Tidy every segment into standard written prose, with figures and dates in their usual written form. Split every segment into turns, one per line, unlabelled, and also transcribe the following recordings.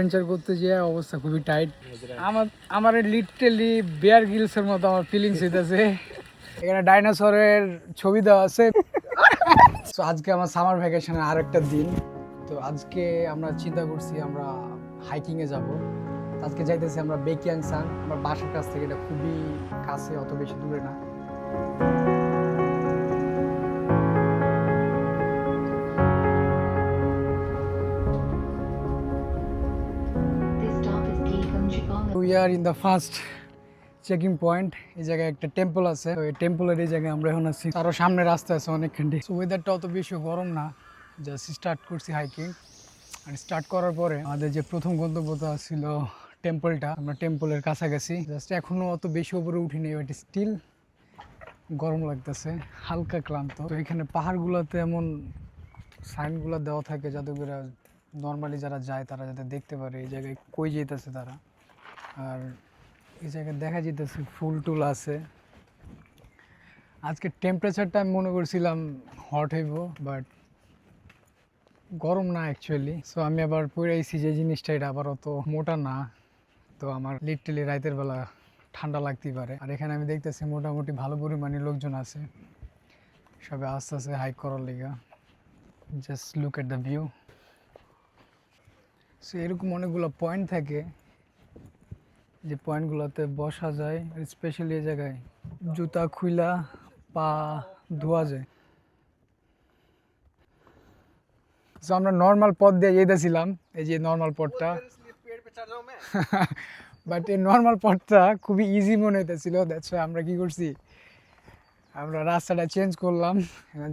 Adventure করতে যেয়ে অবস্থা খুবই টাইট। আমার লিটারালি বেয়ার গ্রিলসের মতো আমার ফিলিংস হইতেছে। এখানে ডাইনোসরের ছবি দেওয়া আছে। তো আজকে আমার সামার ভ্যাকেশনের আরেকটা দিন। তো আজকে আমরা চিন্তা করছি আমরা হাইকিংয়ে যাব। আজকে যাইতেছি আমরা বেকিয়াংসাং। আমার বাসার কাছ থেকে এটা খুবই কাছে, অত বেশি দূরে না। We are in the first checking point. এই জায়গায় একটা টেম্পল আছে, তো এই টেম্পলের এই জায়গায় আমরা এখন আছি। আরো সামনে রাস্তা আছে অনেকখানি। সো ওয়েদারটা অত বেশি গরম না। জাস্ট স্টার্ট করছি হাইকিং। আর স্টার্ট করার পরে আমাদের যে প্রথম গন্তব্যটা ছিল টেম্পলটা, আমরা টেম্পলের কাছাকাছি। জাস্ট এখনো অত বেশি উপরে উঠিনি, বাট স্টিল গরম লাগতেছে, হালকা ক্লান্ত। তো এখানে পাহাড়গুলোতে এমন সাইনগুলো দেওয়া থাকে যাতে করে নর্মালি যারা যায় তারা যাতে দেখতে পারে এই জায়গায় কই যেতেছে তারা। আর এই জায়গায় দেখা যেতেছে ফুল টুল আছে। আজকে টেম্পারেচারটা আমি মনে করছিলাম হট হইব, বাট গরম না অ্যাকচুয়ালি। সো আমি আবার পরে আইছি যে জিনিসটা, এটা আবার অত মোটা না। তো আমার লিটারালি রাতের বেলা ঠান্ডা লাগতেই পারে। আর এখানে আমি দেখতেছি মোটামুটি ভালো পরিমাণে লোকজন আছে, সবাই আস্তে আস্তে হাইক করার লেগা। Just look at the view. So এরকম অনেকগুলো পয়েন্ট থাকে যে পয়েন্টগুলোতে বসা যায়। স্পেশালি এই জায়গায় জুতা খুইলা পা ধোয়া যায়। সো আমরা নর্মাল পথ দিয়ে যেতেছিলাম, এই যে নর্মাল পথটা। বাট এই নর্মাল পথটা খুবই ইজি মনে হইতেছিল। দ্যাটস ওয়াই আমরা কি করছি, আমরা রাস্তাটা চেঞ্জ করলাম।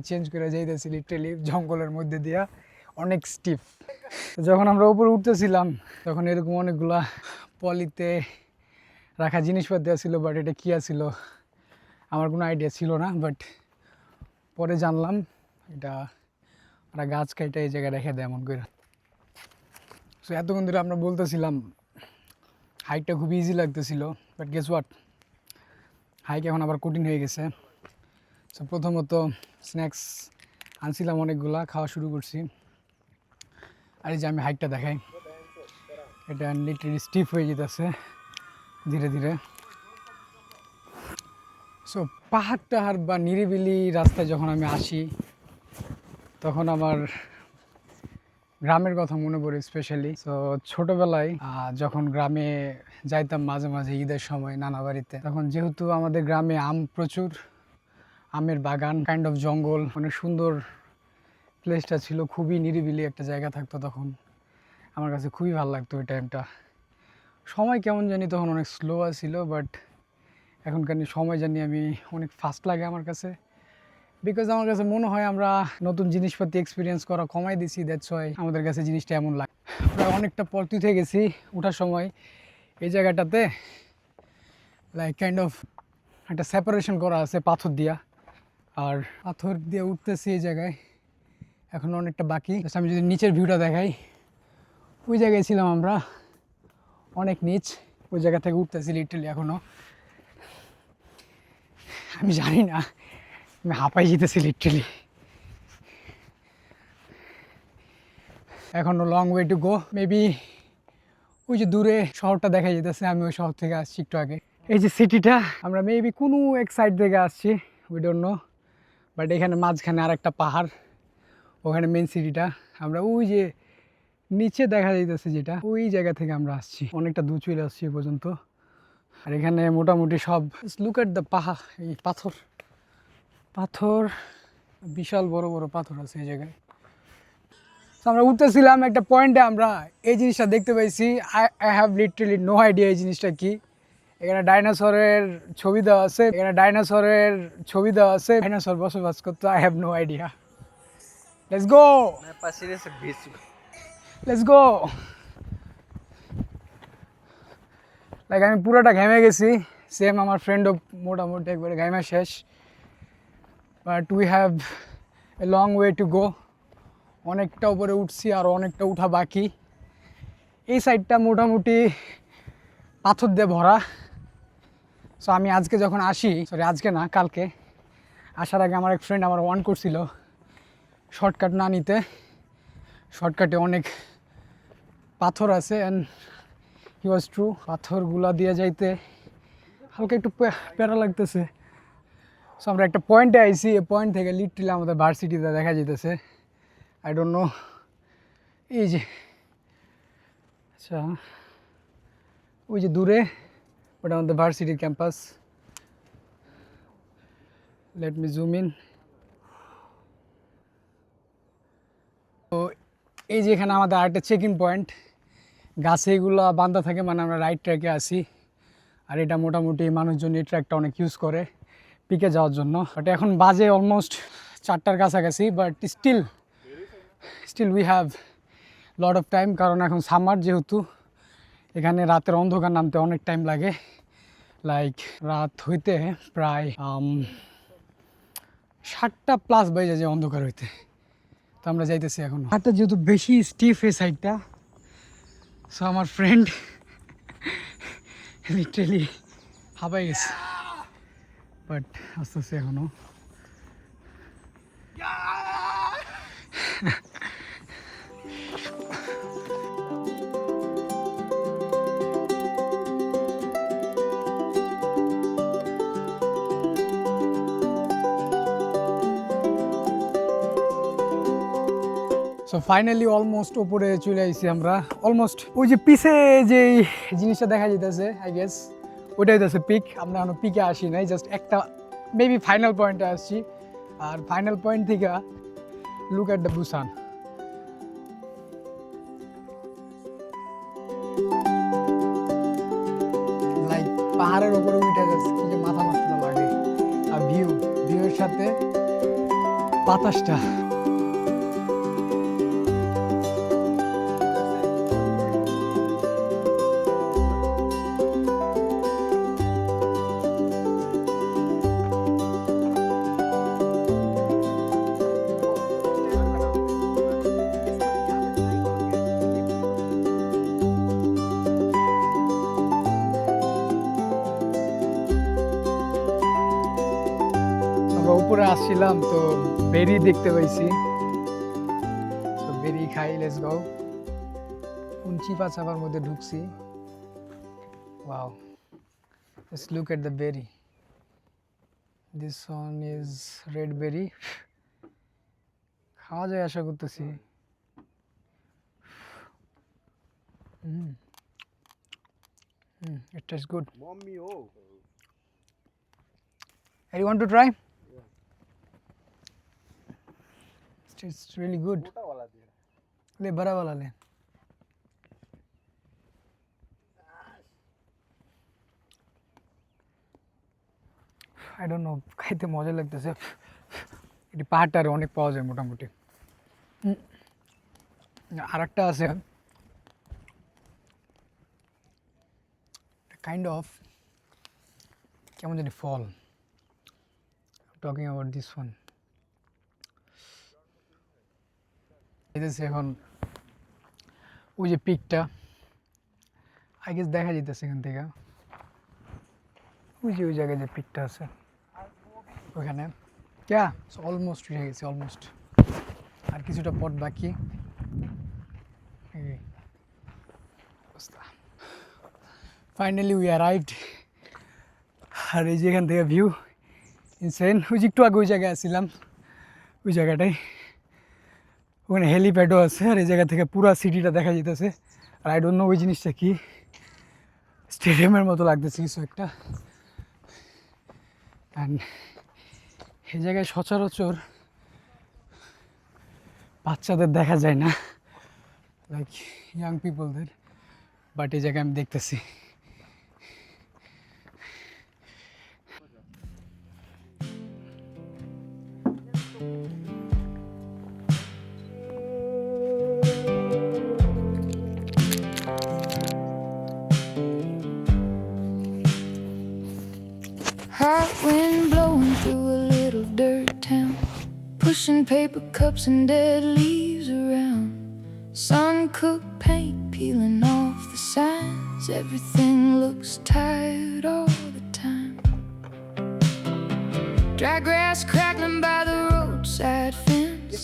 চেঞ্জ করে যাইতেছি লিটারালি জঙ্গলের মধ্যে দিয়া, অনেক স্টিফ। যখন আমরা উপরে উঠতেছিলাম তখন এরকম অনেকগুলা পলিতে রাখা জিনিসপত্র ছিল, বাট এটা কী ছিল আমার কোনো আইডিয়া ছিল না। বাট পরে জানলাম এটা ওরা গাছ কাইটা এই জায়গায় রেখে দেয় এমন করে। সো এতক্ষণ ধরে আমরা বলতেছিলাম হাইকটা খুব ইজি লাগতেছিল, বাট গেস হোয়াট, হাইক এখন আবার কঠিন হয়ে গেছে। সো প্রথমত স্ন্যাক্স আনছিলাম অনেকগুলা, খাওয়া শুরু করছি। আর এই যে আমি হাইকটা দেখাই, এটা লিটারালি স্টিফ হয়ে যেতেছে ধীরে ধীরে। সো পাহাড় টাহাড় বা নিরিবিলি রাস্তায় যখন আমি আসি তখন আমার গ্রামের কথা মনে পড়ে স্পেশালি। সো ছোটোবেলায় যখন গ্রামে যাইতাম মাঝে মাঝে ঈদের সময় নানা বাড়িতে, তখন যেহেতু আমাদের গ্রামে আম প্রচুর, আমের বাগান, কাইন্ড অফ জঙ্গল, অনেক সুন্দর প্লেসটা ছিল, খুবই নিরিবিলি একটা জায়গা থাকতো। তখন আমার কাছে খুবই ভালো লাগতো ওই টাইমটা। সময় কেমন জানি তখন অনেক স্লো ছিল, বাট এখনকার সময় জানি আমি অনেক ফাস্ট লাগে আমার কাছে। বিকজ আমার কাছে মনে হয় আমরা নতুন জিনিসপাতি এক্সপিরিয়েন্স করা কমাই দিছি, দ্যাটস ওয়াই আমাদের কাছে জিনিসটা এমন লাগে। প্রায় অনেকটা পথ উঠে গেছি। ওঠার সময় এই জায়গাটাতে লাইক কাইন্ড অফ একটা সেপারেশন করা আছে পাথর দিয়া, আর পাথর দিয়ে উঠতেছি এই জায়গায় এখন অনেকটা বাকি। আমি যদি নিচের ভিউটা দেখাই, ওই জায়গায় ছিলাম আমরা, অনেক নিচ, ওই জায়গা থেকে উঠতেছি লিটারালি এখনও। আমি জানি না, আমি হাঁপাই যেতেছি লিটারালি। এখনও long way to go. Maybe ওই যে দূরে শহরটা দেখা যেতেছে, আমি ওই শহর থেকে আসছি একটু আগে। এই যে সিটিটা, আমরা মেবি কোনো এক সাইড থেকে আসছি, উই ডোন্ট নো। বাট এখানে মাঝখানে আর একটা পাহাড়, ওখানে মেন সিটিটা। আমরা ওই যে নিচে দেখা যাইতেছে যেটা, ওই জায়গা থেকে আমরা আসছি, অনেকটা দূর চলে আসছি এ পর্যন্ত। আর এখানে মোটামুটি সব লুক এট দ্য পাহাড়, এই পাথর পাথর, বিশাল বড় বড় পাথর আছে এই জায়গায়। আমরা উঠতেছিলাম একটা পয়েন্টে, আমরা এই জিনিসটা দেখতে পাইছি। I have literally no idea এই জিনিসটা কি। এখানে ডাইনোসরের ছবি দেওয়া আছে, ডাইনোসর বসবাস করতো। I have no idea. Let's go, let's go. Like আমি পুরোটা ঘেমে গেছি, সেম আমার ফ্রেন্ডও মোটামুটি একবারে ঘেমে শেষ। But we have a long way to go. অনেকটা উপরে উঠছি আর অনেকটা উঠা বাকি। এই সাইডটা মোটামুটি পাথর দিয়ে ভরা। সো আমি আজকে যখন আসি, আজকে না কালকে আসার আগে আমার এক ফ্রেন্ড আমার ওয়ার্ন করছিল শর্টকাট না নিতে। শর্টকাটে অনেক পাথর আছে অ্যান্ড হি ওয়াজ ট্রু। পাথরগুলা দিয়ে যাইতে হালকা একটু প্যারা লাগতেছে। সো আমরা একটা পয়েন্টে আইছি, এই পয়েন্ট থেকে লিটারালি আমাদের ভার্সিটিতে দেখা যেতেছে। আই ডোন্ট নো, এই যে আচ্ছা ওই যে দূরে ওটা আমাদের ভার্সিটির campus. Let me zoom in. তো এই যে এখানে আমাদের আরেকটা চেক ইন পয়েন্ট, গাছে এগুলো বান্ধা থাকে, মানে আমরা রাইট ট্র্যাকে আসি। আর এটা মোটামুটি মানুষজন এই ট্র্যাকটা অনেক ইউজ করে পিকে যাওয়ার জন্য। বাট এখন বাজে অলমোস্ট 4টার কাছাকাছি, but still we have lot of time, কারণ এখন সামার যেহেতু এখানে রাতের অন্ধকার নামতে অনেক টাইম লাগে। লাইক রাত হইতে প্রায় 7টা প্লাস বেজে যায় অন্ধকার হইতে। তো আমরা যাইতেছি এখন। হাটটা যেহেতু বেশি স্টিফ এই সাইডটা, সো আমার ফ্রেন্ড লিটারেলি হাঁপাই গেছে, বাট আস্তে আস্তে এখনো। সো ফাইনালি অলমোস্ট ওপরে চলে আসছি আমরা। অলমোস্ট ওই যে পিছে যে জিনিসটা দেখা যেতেছে, আই গেস ওইটাই হইতেছে পিক। আমরা এখনো পিকে আসি নাই, জাস্ট একটা মেবি ফাইনাল পয়েন্টে আসছি। আর ফাইনাল পয়েন্ট থেকে look at the Busan. Like পাহাড়ের ওপরে উঠে যাচ্ছে, কি যে মাথা নষ্ট লাগে। আর ভিউয়ের সাথে বাতাসটা। আমরা উপরে আসছিলাম তো বেরি দেখতে পাইছি, তো বেরি খাই। Let's go. চিপা চাপার মধ্যে ঢুকছি। Wow, let's look at the berry. This one is red berry. খাওয়া যায় আশা করতেছি। It tastes good.
Mommy, oh.
Hey, you want to try? It's really good.
छोटा वाला दे रहा
ले बड़ा वाला ले। I don't know, খাইতে মজা লাগতেছে। এটি পাহাড়টারে অনেক পাওয়া যায় মোটামুটি। আর একটা আছে কাইন্ড অফ কেমন জানি ফল। Talking about this one. এদেশে এখন ওই যে পিকটা আই গেস দেখা যেতেছে এখান থেকে। ওই যে ওই জায়গায় যে পিকটা আছে ওখানে ক্যা অলমোস্ট উঠে গেছে, অলমোস্ট। আর কিছুটা পথ বাকি। Finally we arrived. আর এই যে এখান থেকে ভিউ ইনসেন। ওই যে একটু আগে ওই জায়গায় আসছিলাম, ওই জায়গাটায় ওখানে হেলিপ্যাডও আছে। আর এই জায়গা থেকে পুরো সিটিটা দেখা যেতেছে। আর আই ডোন্ট নো ওই জিনিসটা কি, স্টেডিয়ামের মতো লাগতেছে কিছু একটা। অ্যান্ড এই জায়গায় সচরাচর বাচ্চাদের দেখা যায় না, লাইক ইয়াং পিপলদের, বাট এই জায়গায় আমি দেখতেছি।
Hot wind blowing through a little dirt town, pushing paper cups and dead leaves around. Sun-cooked paint peeling off the signs. Everything looks tired all the time. Dry grass crackling by the roadside fence.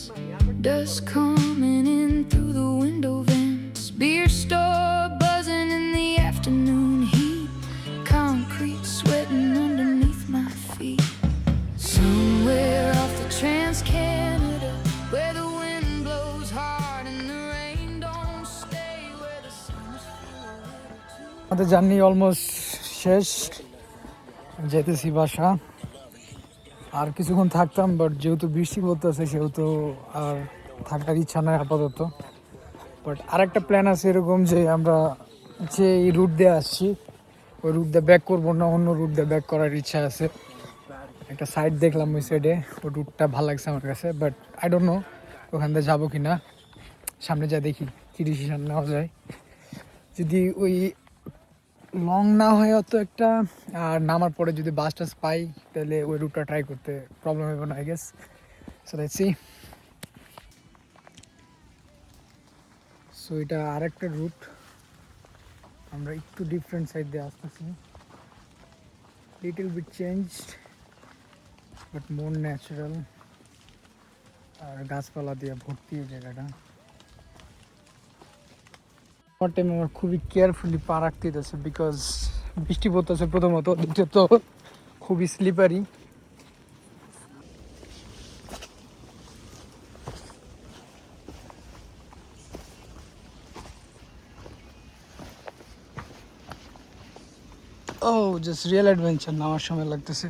Dust coming in through the window vents. Beer store
journey almost শেষ, যেতেছি বাসা। আর কিছুক্ষণ থাকতাম, but যেহেতু বৃষ্টি পড়তেছে সেহেতু আর থাকার ইচ্ছা নয় আপাতত। বাট আরেকটা প্ল্যান আছে এরকম যে আমরা যে এই রুট দিয়ে আসছি ওই রুট দিয়ে ব্যাক করবো না, অন্য রুট দিয়ে ব্যাক করার ইচ্ছা আছে। একটা সাইড দেখলাম ওই সাইডে, ওই রুটটা ভালো লাগছে আমার কাছে, বাট আই ডোন্ট নো ওখান দিয়ে যাবো কি না। সামনে যা দেখি কী ডিসিশন নেওয়া যায়। যদি ওই লং না হয় অত একটা, আর নামার পরে যদি বাস টাস পাই তাহলে ওই রুটটা ট্রাই করতে প্রবলেম হবে না I guess. So let's see. So এটা আরেকটা রুট, আমরা একটু ডিফারেন্ট সাইড দিয়ে আসতেছি, little bit changed but more natural, আর গাছপালা দিয়ে ভর্তি এই জায়গাটা। আমার টাইমে আমার খুবই কেয়ারফুলি পা রাখতে হইতেছে, বিকজ বৃষ্টি পড়তেছে প্রথমত, দ্বিতীয়ত খুবই স্লিপারি। ও জাস্ট রিয়েল অ্যাডভেঞ্চার নামার সময় লাগতেছে।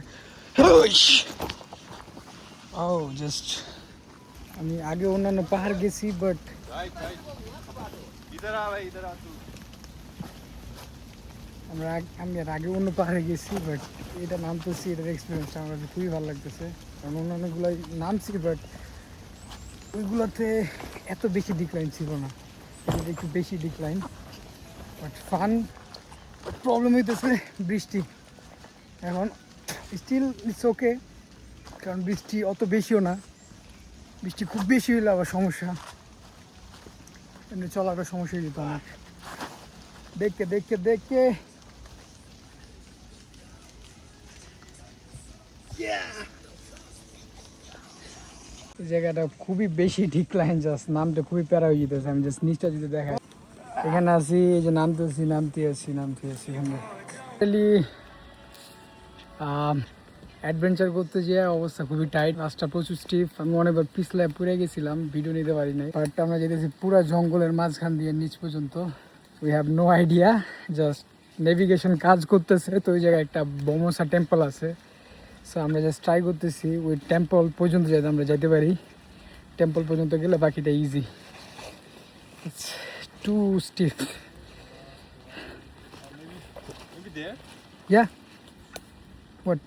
ও জাস্ট আমি আগে অন্যান্য পাহাড় গেছি, বাট আমি আর আগে অন্য পাহাড়ে গেছি, বাট এটা নামতেছি, এটার এক্সপিরিয়েন্সটা আমার কাছে খুবই ভালো লাগতেছে। কারণ অন্যান্যগুলোই নামছি, বাট ওইগুলোতে এত বেশি ডিক্লাইন ছিল না, এটা একটু বেশি ডিক্লাইন, বাট ফান। প্রবলেম হইতেছে বৃষ্টি, এখন স্টিল ইটস ওকে, কারণ বৃষ্টি অত বেশিও না, বৃষ্টি খুব বেশি হলে আবার সমস্যা, এমনি চলাটা সমস্যা হয়ে যেত অনেক। দেখতে দেখতে দেখতে এই জায়গাটা খুবই বেশি ডিক্লাইন, জাস্ট নামটা খুবই প্যারা হয়ে যেতেছে। আমি জাস্ট নিচটা যদি দেখাই, এখানে আছি, এই যে নামতে আছি এখানে অ্যাডভেঞ্চার করতে যেয়ে অবস্থা খুবই টাইট, রাস্তা প্রচুর স্টিফ। আমি অনেকবার পিছলায় পড়ে গেছিলাম, ভিডিও নিতে পারি নাই। বাট আমরা যেতেছি পুরা জঙ্গলের মাঝখান দিয়ে নিচ পর্যন্ত, we have no idea, just navigation কাজ করতেছে। তো ওই জায়গায় একটা বমসা টেম্পল আছে, সো আমরা জাস্ট ট্রাই করতেছি ওই টেম্পল পর্যন্ত যাতে আমরা যাইতে পারি। টেম্পল পর্যন্ত গেলে বাকিটা easy, it's too stiff. Yeah. What?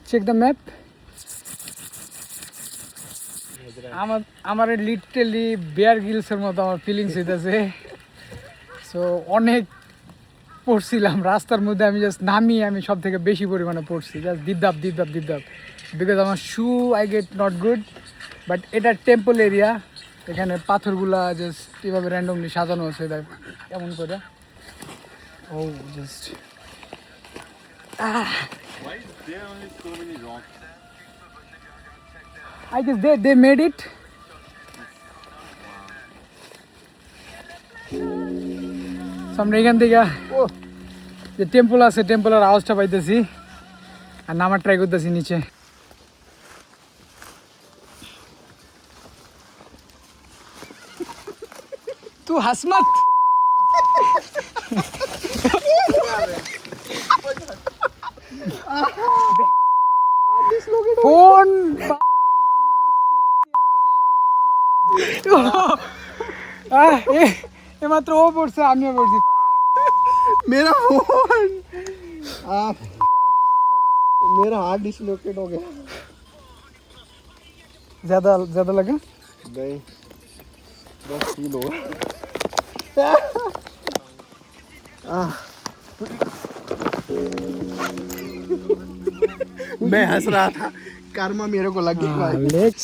Check the map. আমার লিটারালি বেয়ার গিলসের মতো আমার ফিলিংস হইতেছে। সো অনেক পড়ছিলাম রাস্তার মধ্যে, আমি জাস্ট নামি, আমি সব থেকে বেশি পরিমাণে পড়ছি, জাস্ট দিদাপ, বিকজ আমার shoe I get not good. But এটা টেম্পল এরিয়া, এখানে পাথরগুলা জাস্ট এভাবে র্যান্ডমলি সাজানো আছে এমন করে। ও just
Why is there only so many rocks?
I guess they made it. So আমরা এখান থেকে যে টেম্পল আছে, টেম্পলের আওয়াজটা পাইতেছি আর নামার ট্রাই করতেছি নিচে। তুই হাসমত ফোন মাত্র ও পড়ছে, আমিও পড়ছি।
मेरा फोन आप मेरा हार्ट डिसलोकेट हो गया।
ज्यादा लगा
नहीं बस फील हो मैं हंस रहा था, कर्मा मेरे को लग गई भाई।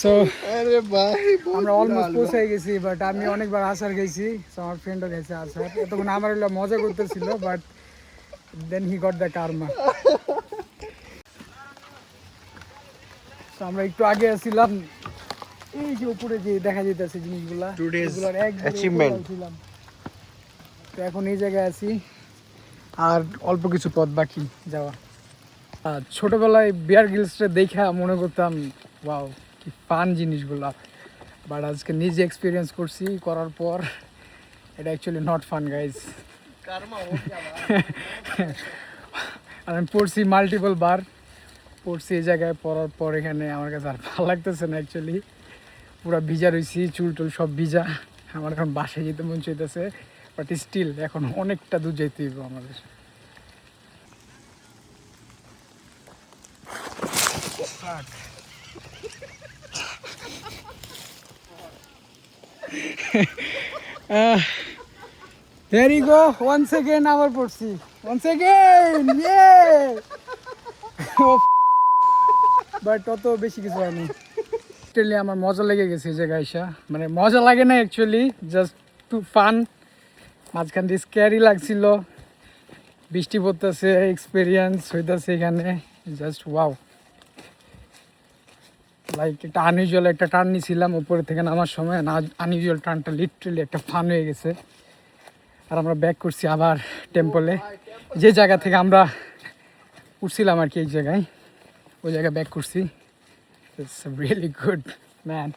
সো
अरे भाई
আমরা অলমোস্ট পৌঁছে গেছি, বাট আমি অনেকবার আসার গেছি, আমার ফ্রেন্ডও গেছে আসার। এতক্ষণ আমার হলো মজা করতেছিল, but then he got the karma. আমরা একটু আগে আসছিলাম, এই যে উপরে যে দেখা যেতেছে জিনিসগুলা,
Today's
এগুলার একদম
achievement.
উপরে ছিলাম। তো এখন এই জায়গায় আছি, আর অল্প কিছু পথ বাকি যাওয়া। আর ছোটবেলায় বিয়ার গিলসটা দেখা মনে করতাম ওয়াও কি ফান জিনিসগুলা, বাট আজকে নিজে এক্সপিরিয়েন্স করছি, করার পর এটা actually not fun guys.
Karma হোক যাবা
আর আমি পড়ছি মাল্টিপল বার, পড়ছি এই জায়গায় পড়ার পর এখানে আমার কাছে আর ভালো লাগতেছে না অ্যাকচুয়ালি। পুরো ভিজা রয়েছি, চুল টুল সব ভিজা। আমার এখন বাসায় যেতে মন চাইতেছে, বাট স্টিল এখন অনেকটা দূর যেতে হইব আমাদের। There you go, once again আবার পড়ছি, once again, yeah! বাট অত বেশি কিছু হয়নি। অ্যাকচুয়ালি আমার মজা লেগে গেছে এই জায়গায় এসে, মানে মজা লাগে না অ্যাকচুয়ালি, জাস্ট টু ফান। মাঝখান দিয়ে স্ক্যারি লাগছিল, বৃষ্টি পড়তেছে, এক্সপিরিয়েন্স হইতেছে এখানে, জাস্ট ওয়াও। লাইক একটা আনইউজুয়াল একটা টার্ন নিয়েছিলাম উপরে থেকে নামার সময়, আনইউজুয়াল টার্নটা লিটারেলি একটা ফান হয়ে গেছে। আর আমরা ব্যাক করছি আবার টেম্পলে, যে জায়গা থেকে আমরা উঠছিলাম আর কি, এই জায়গায়, ওই জায়গায় ব্যাক করছি। It's really good man.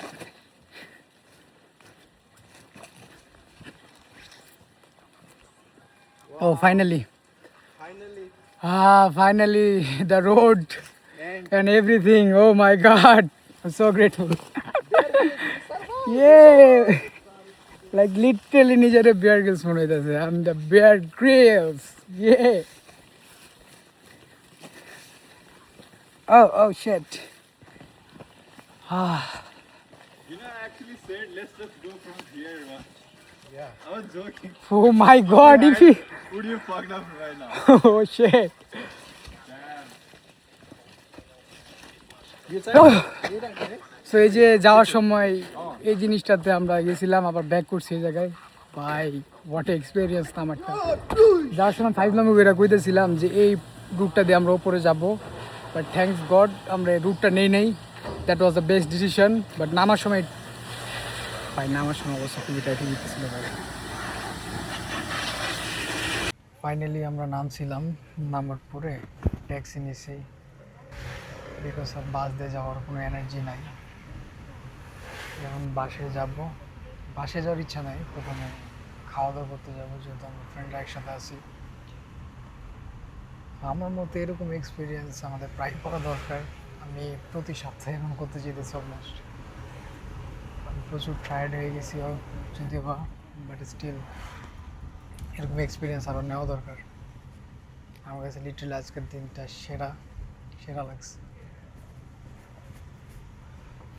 Oh finally, finally the road and everything. Oh my god, I'm so grateful. Yeah, like literally নিজেরে Bear Grylls মনে হইতাছে, I'm the Bear Grylls. Yeah. Oh shit.
You know, I actually said let's just go from here. Man. Yeah. I was joking.
Oh my god, if he
Would you fucked up right now?
oh shit. So এই যে যাওয়ার সময় এই জিনিসটাতে আমরা গেছিলাম, আবার back করছি এই জায়গায়। ভাই হোয়াট এক্সপিরিয়েন্স না আমারটা। যাওয়ার সময় 5 নম্বর করে কইতেছিলাম যে এই রুটটা দিয়ে আমরা উপরে যাব, বাট থ্যাঙ্কস গড আমরা এই রুটটা নেই। That was the best decision. But নামার সময় অবস্থা খুবই টাইট হয়ে যেতেছিল ভাই। ফাইনালি আমরা নামছিলাম, নামার পরে ট্যাক্সি নিয়েছি, বিকজ আর বাস দিয়ে যাওয়ার কোনো এনার্জি নাই। এখন বাসে যাওয়ার ইচ্ছা নাই, প্রথমে খাওয়া দাওয়া করতে যাবো, যেহেতু আমরা ফ্রেন্ডরা একসাথে আছি। আমার মতে এরকম এক্সপিরিয়েন্স আমাদের প্রায় করা দরকার। আমি প্রতি সপ্তাহে এখন করতে যেতেছি অলমোস্ট। আমি প্রচুর টায়ার্ড হয়ে গেছি যদিও বা, বাট স্টিল এরকম এক্সপিরিয়েন্স আরও নেওয়া দরকার। আমার কাছে লিটারালি আজকের দিনটা সেরা লাগছে।